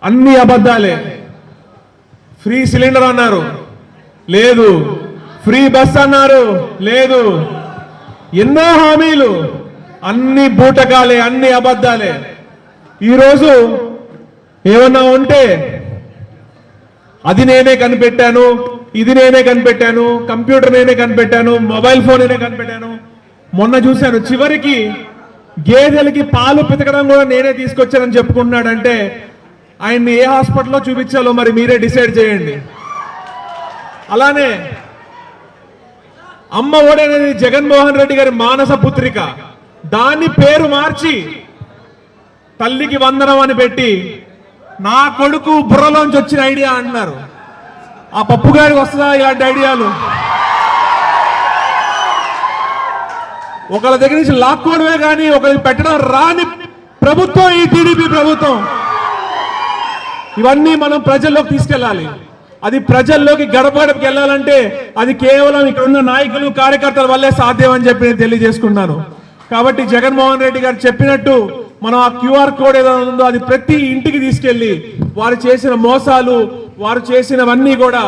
అన్ని అబద్ధాలే. Free cylinder అన్నారు, లేదు. ఫ్రీ బస్ అన్నారు, లేదు. ఎన్నో హామీలు, అన్ని బూటకాలే, అన్ని అబద్ధాలే. ఈరోజు ఏమన్నా ఉంటే అది నేనే కనిపెట్టాను, ఇది నేనే కనిపెట్టాను, కంప్యూటర్ నేనే కనిపెట్టాను, మొబైల్ ఫోన్ నేనే కనిపెట్టాను. మొన్న చూశాను, చివరికి గేదెలకి పాలు పితకడం కూడా నేనే తీసుకొచ్చానని చెప్పుకుంటున్నాడంటే ఆయన్ని ఏ హాస్పిటల్లో చూపించాలో మరి మీరే డిసైడ్ చేయండి. అలానే అమ్మ ఒడి అనేది జగన్మోహన్ రెడ్డి గారి మానస పుత్రిక, దాన్ని పేరు మార్చి తల్లికి వందనం అని పెట్టి నా కొడుకు బుర్రలోంచి వచ్చిన ఐడియా అంటున్నారు. ఆ పప్పు గారికి వస్తుందా ఇలాంటి ఐడియాలు? ఒకళ్ళ దగ్గర నుంచి లాక్కోవడమే కానీ ఒకరికి పెట్టడం రాని ప్రభుత్వం ఈ టీడీపీ ప్రభుత్వం. ఇవన్నీ మనం ప్రజల్లోకి తీసుకెళ్ళాలి. అది ప్రజల్లోకి గడప గడపకి వెళ్ళాలంటే అది కేవలం ఇక్కడ ఉన్న నాయకులు కార్యకర్తల వల్లే సాధ్యం అని చెప్పి నేను తెలియజేసుకున్నాను. కాబట్టి జగన్మోహన్ రెడ్డి గారు చెప్పినట్టు మనం ఆ క్యూఆర్ కోడ్ ఏదైనా ఉందో అది ప్రతి ఇంటికి తీసుకెళ్లి వారు చేసిన మోసాలు, వారు చేసినవన్నీ కూడా